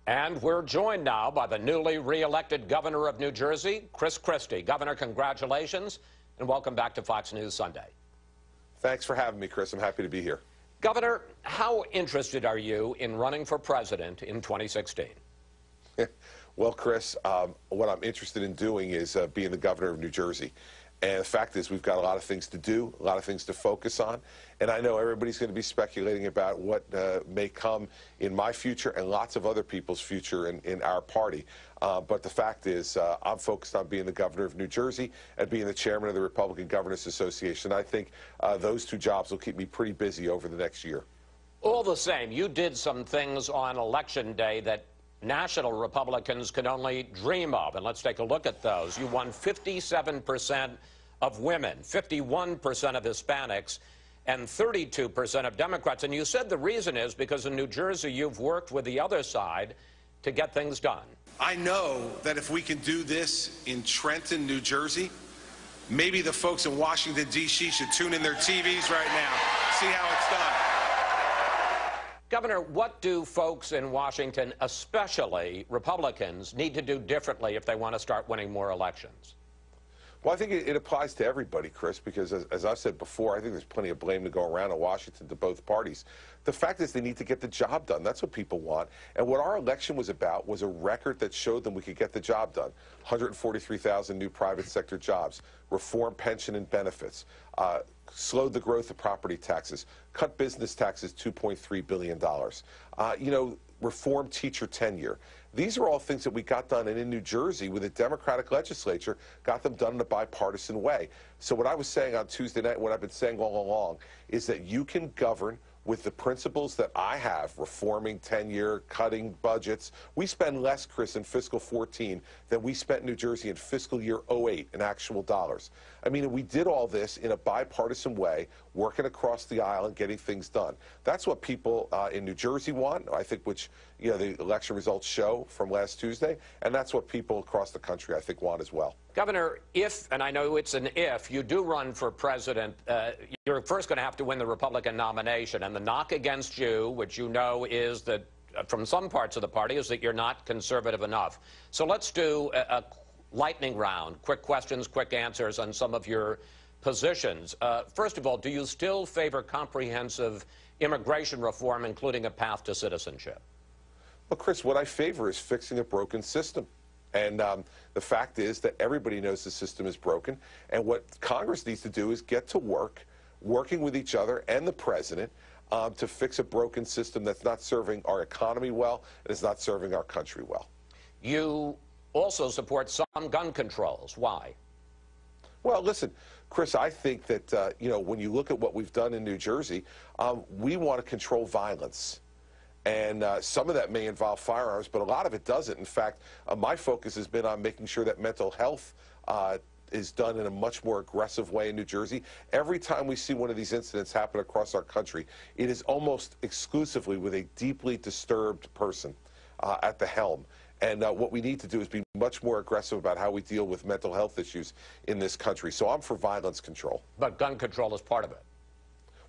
And we're joined now by the newly re-elected governor of New Jersey, Chris Christie. Governor, congratulations, and welcome back to Fox News Sunday. Thanks for having me, Chris. I'm happy to be here. Governor, how interested are you in running for president in 2016? Well, Chris, what I'm interested in doing is being the governor of New Jersey. And the fact is, we've got a lot of things to do, a lot of things to focus on. And I know everybody's going to be speculating about what may come in my future and lots of other people's future in our party. But the fact is, I'm focused on being the governor of New Jersey and being the chairman of the Republican Governors Association. I think those two jobs will keep me pretty busy over the next year. All the same, you did some things on Election Day that national Republicans could only dream of, and let's take a look at those. You won 57% of women, 51% of Hispanics, and 32% of Democrats. And you said the reason is because in New Jersey you've worked with the other side to get things done. I know that if we can do this in Trenton, New Jersey, maybe the folks in Washington, D.C. should tune in their TVs right now, see how it's done. Governor, what do folks in Washington, especially Republicans, need to do differently if they want to start winning more elections? Well, I think it applies to everybody, Chris, because as I've said before, I think there's plenty of blame to go around in Washington to both parties. The fact is they need to get the job done. That's what people want. And what our election was about was a record that showed them we could get the job done. 143,000 new private sector jobs, reform pension and benefits, slowed the growth of property taxes, cut business taxes $2.3 billion, reform teacher tenure. These are all things that we got done, and in New Jersey, with a Democratic legislature, got them done in a bipartisan way. So what I was saying on Tuesday night, what I've been saying all along, is that you can govern with the principles that I have, reforming tenure, cutting budgets. We spend less, Chris, in fiscal 14 than we spent in New Jersey in fiscal year 08 in actual dollars. I mean, we did all this in a bipartisan way, working across the aisle and getting things done. That's what people in New Jersey want, I think, which the election results show from last Tuesday, and that's what people across the country, I think, want as well. Governor, if, and I know it's an if, you do run for president, you're first going to have to win the Republican nomination. And the knock against you, which you know is that, from some parts of the party, is that you're not conservative enough. So let's do a lightning round, quick questions, quick answers on some of your positions. First of all, do you still favor comprehensive immigration reform, including a path to citizenship? Well, Chris, what I favor is fixing a broken system. And the fact is that everybody knows the system is broken. And what Congress needs to do is get to work, working with each other and the president to fix a broken system that's not serving our economy well and is not serving our country well. You also support some gun controls. Why? Well, listen, Chris, I think that, when you look at what we've done in New Jersey, we want to control violence. And some of that may involve firearms, but a lot of it doesn't. In fact, my focus has been on making sure that mental health is done in a much more aggressive way in New Jersey. Every time we see one of these incidents happen across our country, it is almost exclusively with a deeply disturbed person at the helm. And what we need to do is be much more aggressive about how we deal with mental health issues in this country. So I'm for violence control. But gun control is part of it.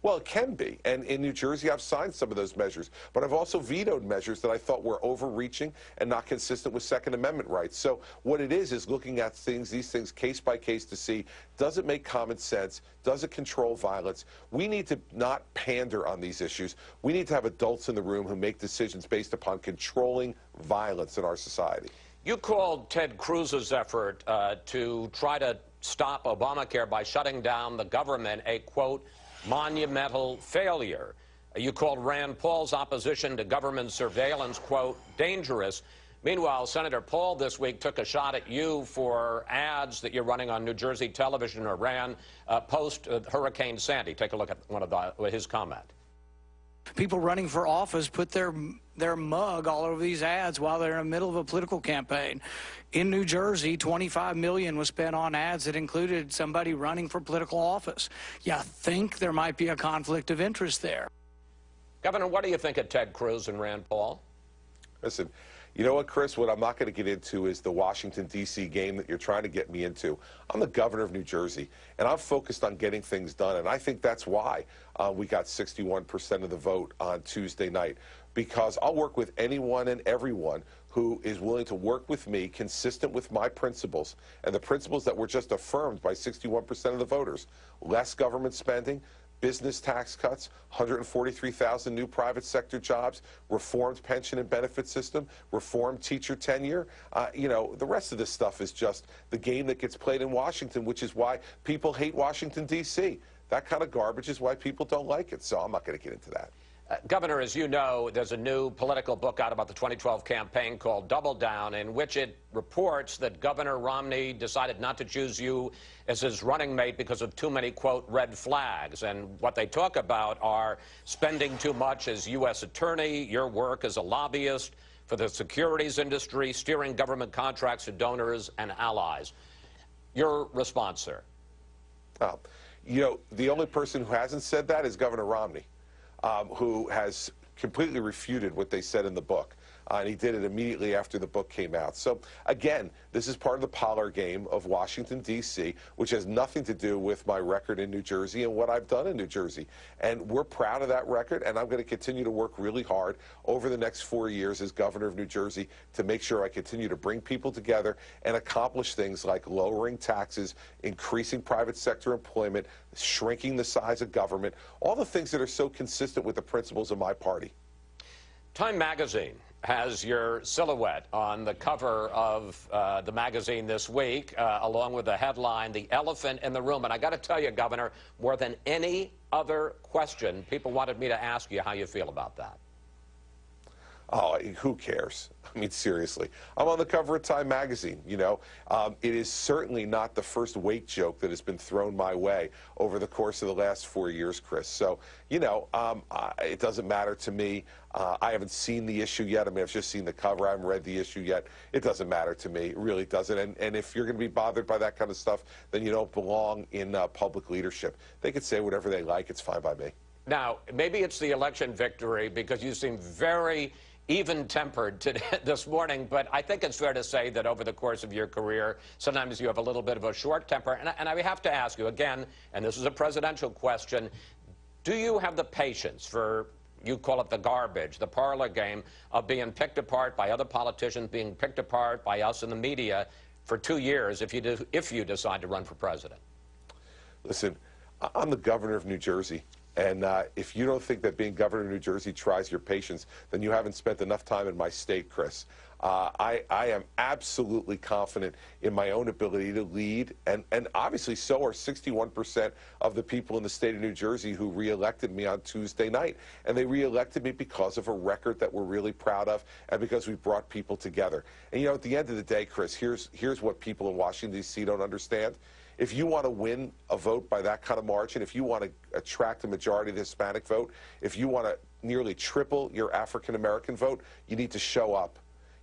Well, it can be. And in New Jersey, I've signed some of those measures. But I've also vetoed measures that I thought were overreaching and not consistent with Second Amendment rights. So what it is looking at these things case by case to see, does it make common sense? Does it control violence? We need to not pander on these issues. We need to have adults in the room who make decisions based upon controlling violence in our society. You called Ted Cruz's effort to try to stop Obamacare by shutting down the government a, quote, monumental failure. You called Rand Paul's opposition to government surveillance, quote, dangerous. Meanwhile, Senator Paul this week took a shot at you for ads that you're running on New Jersey television, or ran post Hurricane Sandy. Take a look at his comment. People running for office put their mug all over these ads while they're in the middle of a political campaign. In New Jersey, $25 million was spent on ads that included somebody running for political office. You think there might be a conflict of interest there. Governor, what do you think of Ted Cruz and Rand Paul? Listen, you know what, Chris? What I'm not going to get into is the Washington, D.C. game that you're trying to get me into. I'm the governor of New Jersey, and I'm focused on getting things done, and I think that's why we got 61% of the vote on Tuesday night. because I'll work with anyone and everyone who is willing to work with me consistent with my principles and the principles that were just affirmed by 61% of the voters. Less government spending, business tax cuts, 143,000 new private sector jobs, reformed pension and benefit system, reformed teacher tenure. You know, the rest of this stuff is just the game that gets played in Washington, which is why people hate Washington, D.C. That kind of garbage is why people don't like it, so I'm not going to get into that. Governor, as you know, there's a new political book out about the 2012 campaign called Double Down, in which it reports that Governor Romney decided not to choose you as his running mate because of too many, quote, red flags. And what they talk about are spending too much as U.S. attorney, your work as a lobbyist for the securities industry, steering government contracts to donors and allies. Your response, sir? Oh, you know, the only person who hasn't said that is Governor Romney. Who has completely refuted what they said in the book. And he did it immediately after the book came out. So, again, this is part of the parlor game of Washington, D.C., which has nothing to do with my record in New Jersey and what I've done in New Jersey. And we're proud of that record, and I'm going to continue to work really hard over the next 4 years as governor of New Jersey to make sure I continue to bring people together and accomplish things like lowering taxes, increasing private sector employment, shrinking the size of government, all the things that are so consistent with the principles of my party. Time magazine has your silhouette on the cover of the magazine this week, along with the headline, "The Elephant in the Room." And I got to tell you, Governor, more than any other question, people wanted me to ask you how you feel about that. Oh, who cares? I mean, seriously. I'm on the cover of Time magazine, you know. It is certainly not the first weight joke that has been thrown my way over the course of the last 4 years, Chris. So, you know, it doesn't matter to me. I haven't seen the issue yet. I mean, I've just seen the cover. I haven't read the issue yet. It doesn't matter to me. It really doesn't. And if you're going to be bothered by that kind of stuff, then you don't belong in public leadership. They could say whatever they like. It's fine by me. Now, maybe it's the election victory because you seem very even-tempered this morning, but I think it's fair to say that over the course of your career, sometimes you have a little bit of a short temper. And I have to ask you again, and this is a presidential question, do you have the patience for, you call it the garbage, the parlor game of being picked apart by other politicians, being picked apart by us in the media for 2 years if you decide to run for president? Listen, I'm the governor of New Jersey. And if you don't think that being governor of New Jersey tries your patience, then you haven't spent enough time in my state, Chris. I am absolutely confident in my own ability to lead, and obviously so are 61% of the people in the state of New Jersey who reelected me on Tuesday night. And they reelected me because of a record that we're really proud of and because we brought people together. And, you know, at the end of the day, Chris, here's what people in Washington, D.C. don't understand. If you want to win a vote by that kind of margin, if you want to attract a majority of the Hispanic vote, if you want to nearly triple your African-American vote, you need to show up.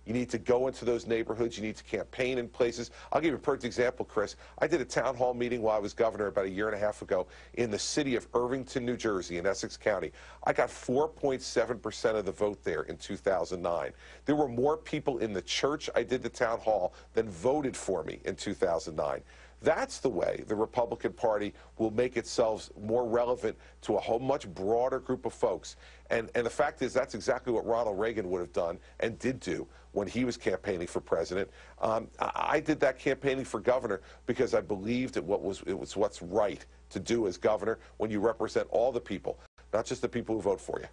You need to go into those neighborhoods. You need to campaign in places. I'll give you a perfect example, Chris. I did a town hall meeting while I was governor about 1.5 years ago in the city of Irvington, New Jersey, in Essex County. I got 4.7% of the vote there in 2009. There were more people in the church I did the town hall than voted for me in 2009. That's the way the Republican Party will make itself more relevant to a whole much broader group of folks. And the fact is, that's exactly what Ronald Reagan would have done and did do when he was campaigning for president. I did that campaigning for governor because I believed it was what's right to do as governor when you represent all the people, not just the people who vote for you.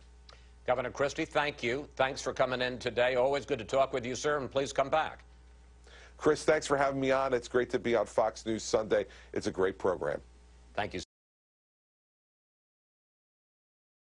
Governor Christie, thank you. Thanks for coming in today. Always good to talk with you, sir, and please come back. Chris, thanks for having me on. It's great to be on Fox News Sunday. It's a great program. Thank you.